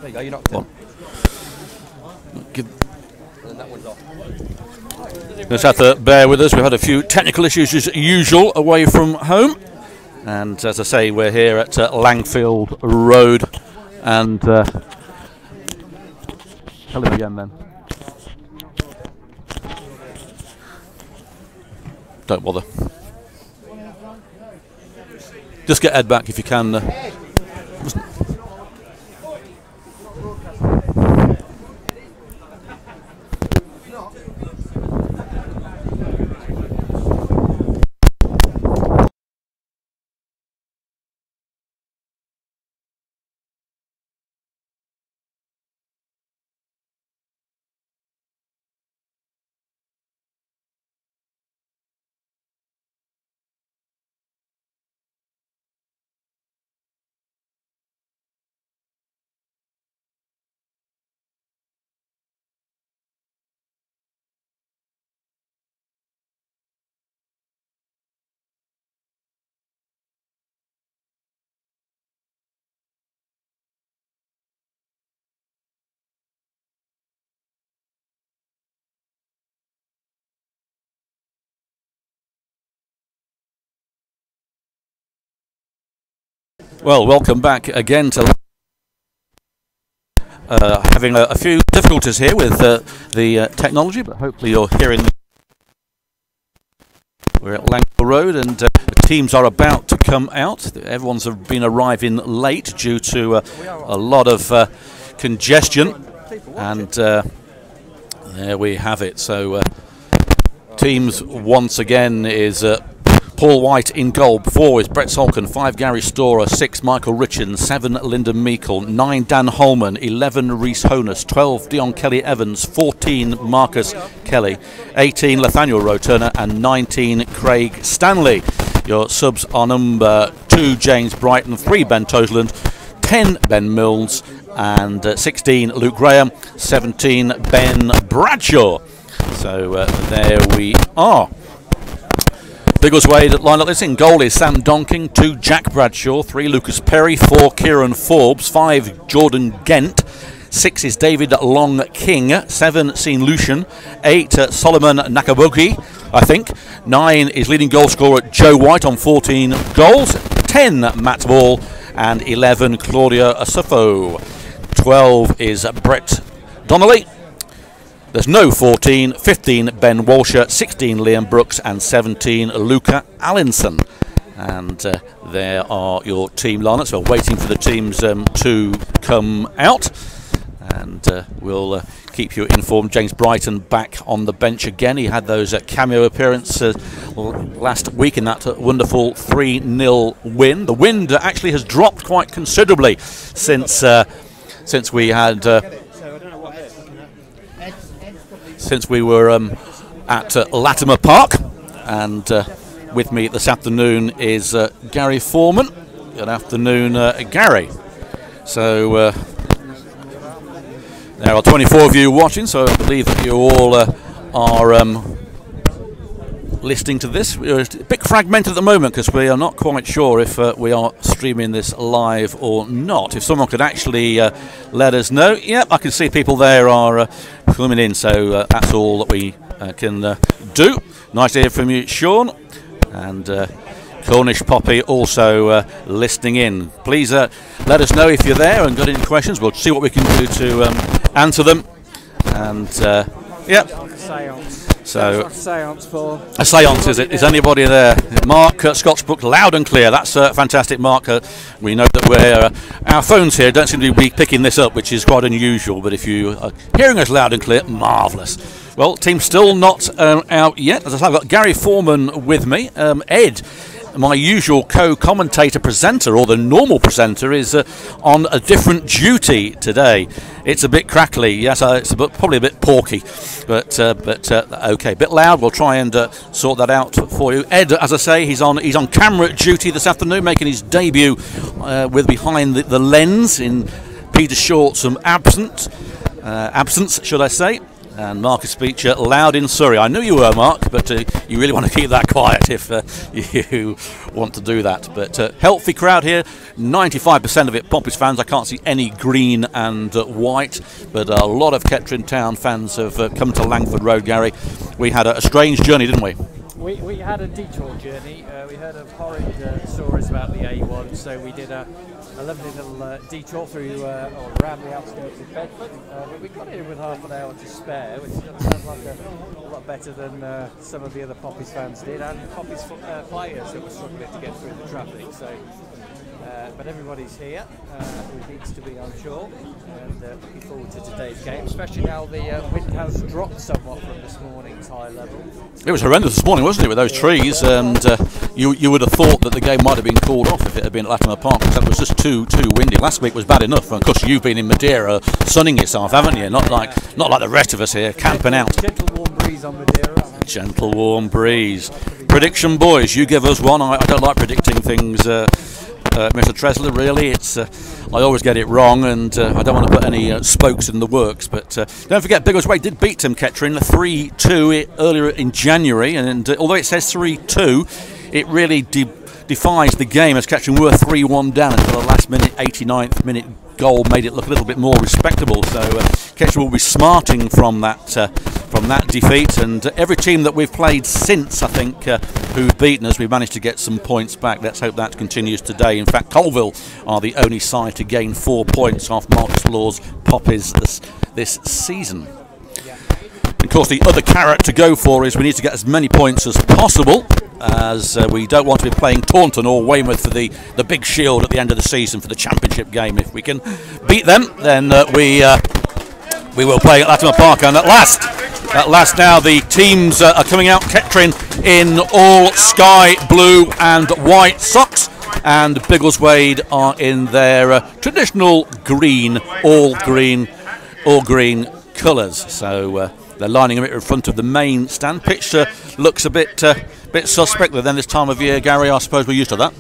There you go, you're knocked on. Just have to bear with us. We've had a few technical issues as usual away from home. And as I say, we're here at Langfield Road. And tell him again then. Don't bother. Just get Ed back if you can. Well, welcome back again to having a few difficulties here with the technology, but hopefully you're hearing. We're at Langfield Road and the teams are about to come out. Everyone's been arriving late due to a lot of congestion, and there we have it. So teams once again is Paul White in goal. 4 is Brett Solkin. 5 Gary Storer. 6 Michael Richin. 7 Lyndon Meikle. 9 Dan Holman. 11 Rhys Honus. 12 Dion Kelly Evans. 14 Marcus Kelly. 18 Nathaniel Roturner. And 19 Craig Stanley. Your subs are number 2 James Brighton. 3 Ben Toseland. 10 Ben Mills. And 16 Luke Graham. 17 Ben Bradshaw. So there we are. Biggleswade line up this. In goal is Sam Donking. 2 Jack Bradshaw. 3 Lucas Perry. 4 Kieran Forbes. 5 Jordan Gent. 6 is David Long King. 7 Sean Lucian. 8 Solomon Nakabuki, I think. 9 is leading goal scorer Joe White on 14 goals. 10 Matt Ball. And 11 Claudia Asufo. 12 is Brett Donnelly. There's no 14, 15 Ben Walsher, 16 Liam Brooks and 17 Luca Allinson. And there are your team lineups. We're waiting for the teams to come out. And we'll keep you informed. James Brighton back on the bench again. He had those cameo appearances last week in that wonderful 3-0 win. The wind actually has dropped quite considerably since we had... since we were at Latimer Park, and with me this afternoon is Gary Foreman. Good afternoon, Gary. So there are 24 of you watching, so I believe that you all are listening to this. We're a bit fragmented at the moment because we are not quite sure if we are streaming this live or not. If someone could actually let us know. Yep, I can see people there are coming in, so that's all that we can do. Nice to hear from you, Sean. And Cornish Poppy also listening in. Please let us know if you're there and got any questions. We'll see what we can do to answer them. And yep. So a seance for a seance, is it? Is anybody there? Mark Scottsbrook, loud and clear. That's fantastic, Mark. We know that we're our phones here don't seem to be picking this up, which is quite unusual. But if you are hearing us loud and clear, marvellous. Well, team's still not out yet. As I say, I've got Gary Foreman with me. Ed, my usual co-commentator presenter, or the normal presenter, is on a different duty today. It's a bit crackly, yes, it's probably a bit porky, but okay, a bit loud. We'll try and sort that out for you. Ed, as I say, he's on camera duty this afternoon, making his debut with Behind the Lens in Peter Short's absence, should I say. And Marcus Beecher, loud in Surrey. I knew you were, Mark, but you really want to keep that quiet if you want to do that. But healthy crowd here, 95% of it Poppies fans. I can't see any green and white, but a lot of Kettering Town fans have come to Langford Road, Gary. We had a strange journey, didn't we? We had a detour journey. We heard of horrid stories about the A1, so we did a lovely little detour through or around the outskirts of Bedford. But we got here with half an hour to spare, which sounds like a lot better than some of the other Poppies fans did, and Poppies players that were struggling to get through the traffic. So, but everybody's here who needs to be, I'm sure, and looking forward to today's game, especially now the wind has dropped somewhat from this morning's high level. It was horrendous this morning, wasn't it, with those trees? And you would have thought that the game might have been called off if it had been at Latimer Park, because it was just too windy. Last week was bad enough, and of course you've been in Madeira sunning yourself, haven't you? Not like the rest of us here camping out. Gentle warm breeze on Madeira. Gentle warm breeze. Prediction, boys. You give us one. I don't like predicting things. Mr. Tresler, really, I always get it wrong, and I don't want to put any spokes in the works. But don't forget, Biggleswade did beat Kettering 3-2 earlier in January, and although it says 3-2, it really defies the game, as Kettering were 3-1 down until the last minute, 89th minute goal made it look a little bit more respectable. So Kettering will be smarting from that defeat, and every team that we've played since, I think, who've beaten us, we've managed to get some points back. Let's hope that continues today. In fact, Colville are the only side to gain 4 points off Marcus Law's Poppies this season. Of course, the other carrot to go for is we need to get as many points as possible, as we don't want to be playing Taunton or Weymouth for the big shield at the end of the season for the championship game. If we can beat them, then we will play at Latimer Park. And at last now the teams are coming out. Kettering in all sky blue and white socks, and Biggleswade are in their traditional green, all green colours. So they're lining up in front of the main stand. Pitch looks a bit suspect, but then this time of year, Gary, I suppose we're used to that.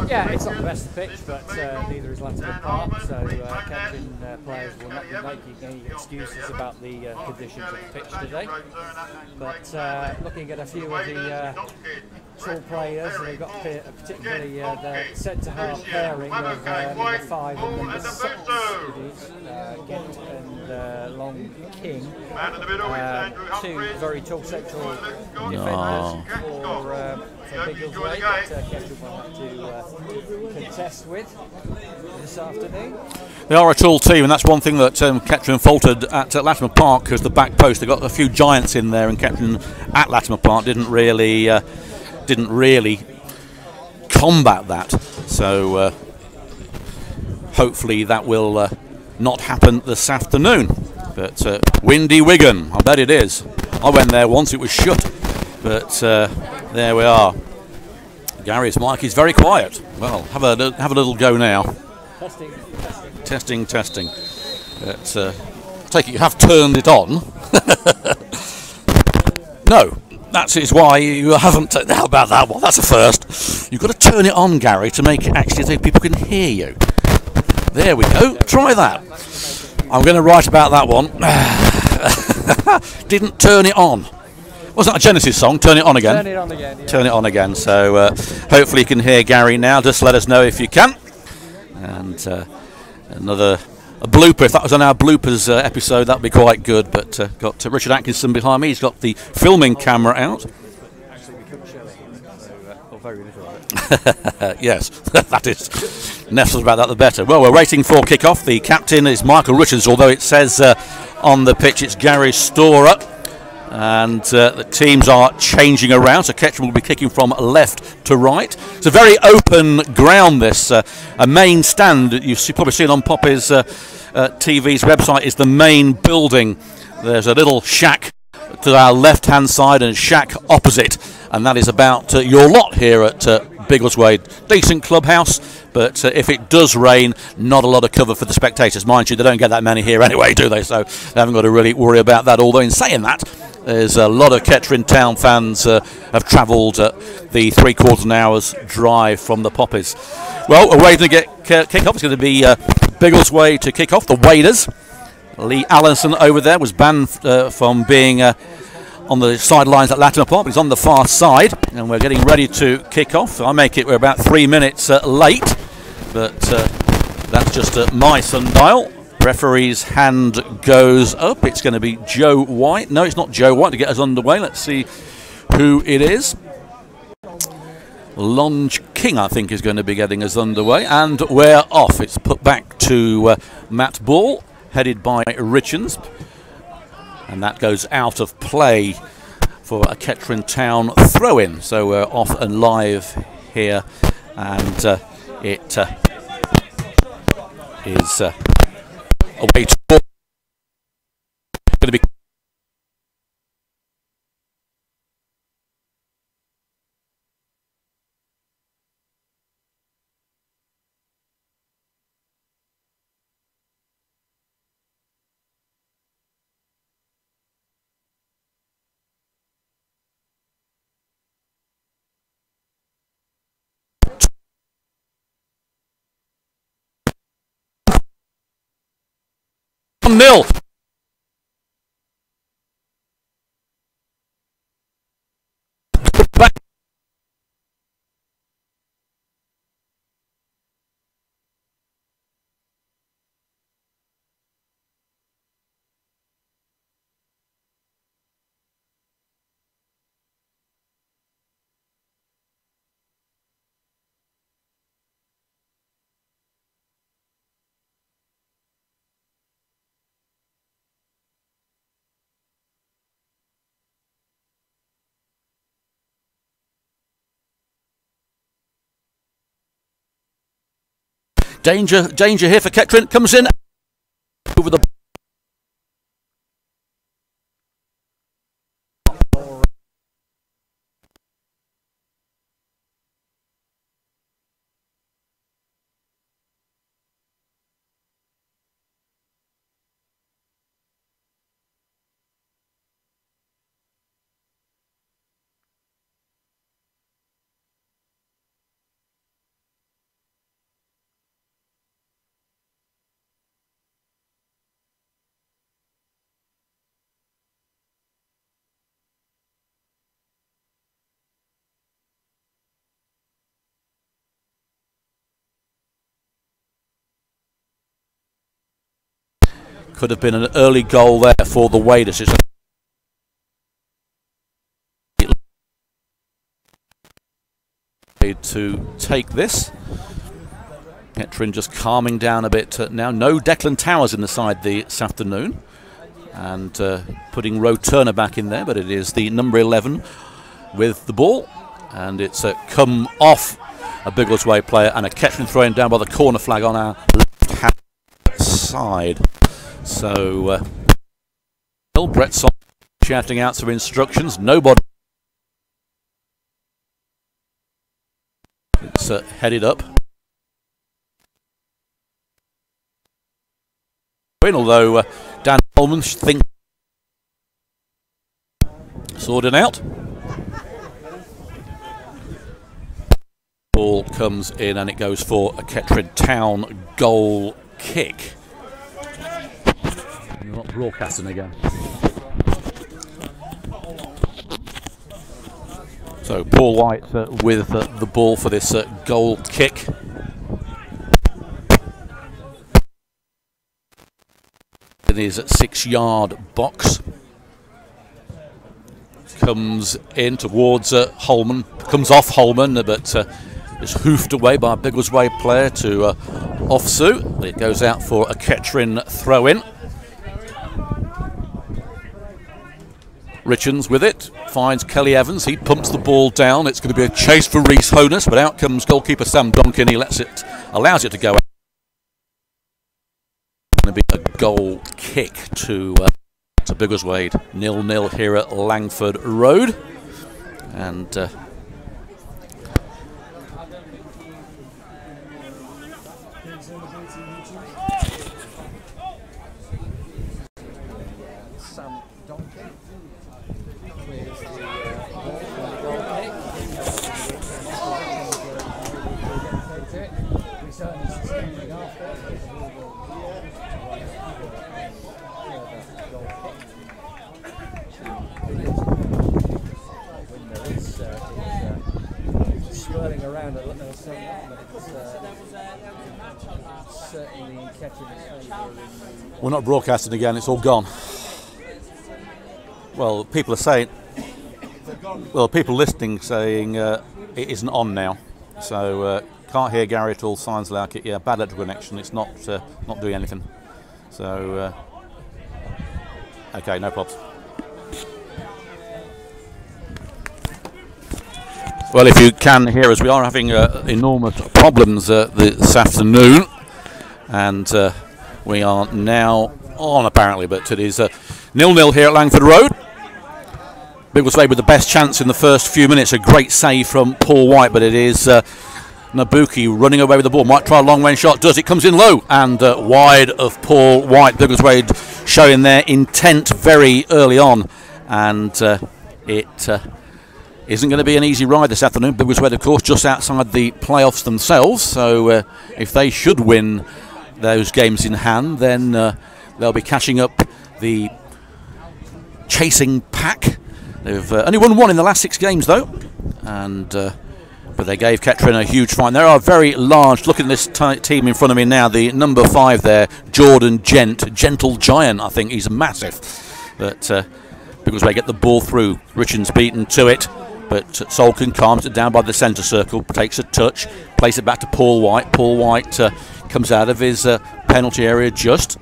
Yeah, it's not the best pitch, but neither is Latimer Park, so Kettering players will not be making any excuses about the conditions of the pitch today. But looking at a few of the tall players, and they've got particularly the centre-half pairing of number 5 and number 6, it is, Gent and Long King, two very tall central defenders for Biggleswade that Kettering will have to contest with this afternoon. They are a tall team, and that's one thing that Kettering faltered at Latimer Park, because the back post, they got a few giants in there, and Kettering at Latimer Park didn't really combat that. So hopefully that will not happen this afternoon. But windy Wigan, I bet it is. I went there once, it was shut, but there we are. Gary's mic is very quiet. Well, have a little go now. Testing. But I take it you have turned it on. No, that is why you haven't. How about that one? That's a first. You've got to turn it on, Gary, to make it actually so people can hear you. There we go. Try that. I'm going to write about that one. Didn't turn it on. Wasn't that a Genesis song? Turn it on again. Turn it on again. Yeah. Turn it on again. So hopefully you can hear Gary now. Just let us know if you can. And a blooper. If that was on our bloopers episode, that'd be quite good. But got Richard Atkinson behind me. He's got the filming camera out. Actually, we couldn't show it, so very little of it. Yes, that is. Less about that, the better. Well, we're waiting for kick-off. The captain is Michael Richards, although it says on the pitch it's Gary Storer. And the teams are changing around, so Kettering will be kicking from left to right. It's a very open ground, this. A main stand, you've probably seen on Poppies TV's website, is the main building. There's a little shack to our left-hand side and shack opposite, and that is about your lot here at Biggleswade. Decent clubhouse, but if it does rain, not a lot of cover for the spectators. Mind you, they don't get that many here anyway, do they? So they haven't got to really worry about that. Although in saying that, there's a lot of Kettering Town fans have travelled the 3/4 of an hour's drive from the Poppies. Well, we're waiting to get kick off. It's going to be Biggleswade to kick off. The Waders. Lee Allenson over there was banned from being on the sidelines at Latimer Park. He's on the far side, and we're getting ready to kick off. I make it we're about 3 minutes late, but that's just my sundial. Referee's hand goes up. It's going to be Joe White. No, it's not Joe White to get us underway. Let's see who it is. Longe King, I think, is going to be getting us underway, and we're off. It's put back to Matt Ball, headed by Richards, and that goes out of play for a Kettering Town throw-in. So we're off and live here, and it is away to ball. Going to be nil. Back. Danger here for Kettering. Comes in over the. Could have been an early goal there for the Waders. To take this. Kettering just calming down a bit now. No Declan Towers in the side this afternoon, and putting Roe Turner back in there, but it is the number 11 with the ball, and it's come off a Biggleswade player, and a Kettering throwing down by the corner flag on our left hand side. So Brett Son shouting out some instructions. Nobody. It's headed up. Although Dan Holman thinks sorted out. Ball comes in and it goes for a Kettering Town goal kick. You're not broadcasting again. So Paul White with the ball for this goal kick. In his 6-yard box. Comes in towards Holman. Comes off Holman, but is hoofed away by a Biggleswade player to Offsu. It goes out for a Kettering throw-in. Richards with it, finds Kelly Evans, he pumps the ball down. It's going to be a chase for Reese Honus, but out comes goalkeeper Sam Donkin. He allows it to go out. It's going to be a goal kick to Biggleswade. 0-0 here at Langford Road. And Sam Donkin clears the ball from the goal kick. We certainly sustained after. Swirling around a little somewhat, but it's certainly in Kettering's favour. we're not broadcasting again, it's all gone. Well, people are saying, people listening saying it isn't on now. So can't hear Gary at all, sounds like it. Yeah, bad electrical connection, it's not doing anything. So, okay, no problems. Well, if you can hear us, we are having enormous problems this afternoon, and we are now on apparently, but it is 0-0 here at Langford Road. Biggleswade with the best chance in the first few minutes, a great save from Paul White, but it is Nabuki running away with the ball, might try a long range shot, does it, comes in low and wide of Paul White. Biggleswade showing their intent very early on, and it isn't going to be an easy ride this afternoon. Biggleswade, of course, just outside the playoffs themselves, so if they should win those games in hand, then they'll be catching up the chasing pack. They've only won one in the last 6 games, though, and but they gave Kettering a huge fight. They are very large. Looking at this team in front of me now, the number 5 there, Jordan Gentle Giant, I think he's massive. But Biggleswade get the ball through. Richards beaten to it, but Solkin calms it down by the centre circle, takes a touch, plays it back to Paul White. Paul White comes out of his penalty area just,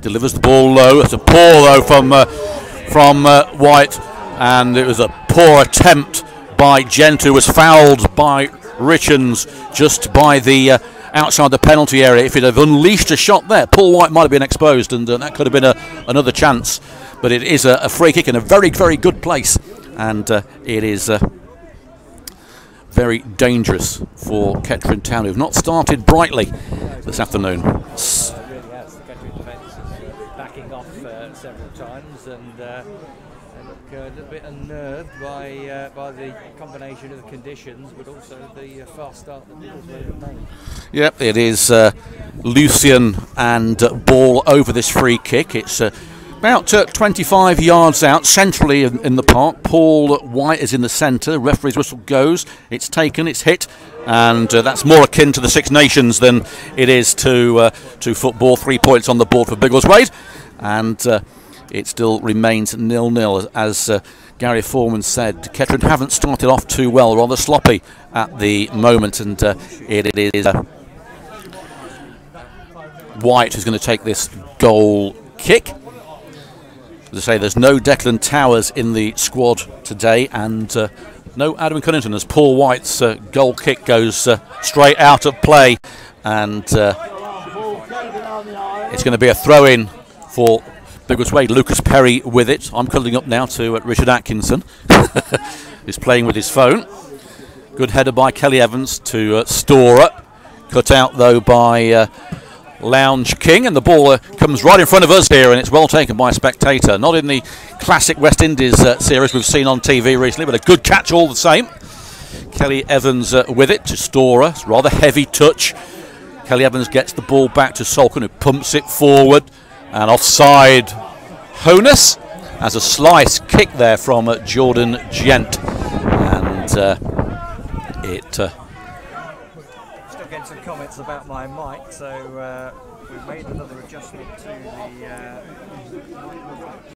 delivers the ball low. It's a poor though from White, and it was a poor attempt by Gent, who was fouled by Richards just by the outside the penalty area. If he'd have unleashed a shot there, Paul White might have been exposed, and that could have been another chance. But it is a free kick in a very, very good place, and it is very dangerous for Kettering Town, who have not started brightly this afternoon. It really has. The Kettering defence is backing off several times, and look a little bit unnerved by the combination of the conditions, but also the fast start that Biggleswade have made. Yep, it is Lucian and ball over this free kick. It's about 25 yards out, centrally in the park. Paul White is in the centre. Referee's whistle goes. It's taken, it's hit, and that's more akin to the Six Nations than it is to football. 3 points on the board for Biggleswade, and it still remains 0-0. As Gary Foreman said, Kettering haven't started off too well, rather sloppy at the moment, and it is White who's going to take this goal kick. As I say, there's no Declan Towers in the squad today, and no Adam Cunnington, as Paul White's goal kick goes straight out of play, and it's going to be a throw-in for Biggleswade. Lucas Perry with it. I'm cuddling up now to Richard Atkinson, who's playing with his phone. Good header by Kelly Evans to Storer. Cut out, though, by Lounge King, and the ball comes right in front of us here, and it's well taken by a spectator. Not in the classic West Indies series we've seen on TV recently, but a good catch all the same. Kelly Evans with it to Storer. It's a rather heavy touch. Kelly Evans gets the ball back to Solkin, who pumps it forward, and offside. Honus has a slice kick there from Jordan Gent, and it Some comments about my mic, so we've made another adjustment to the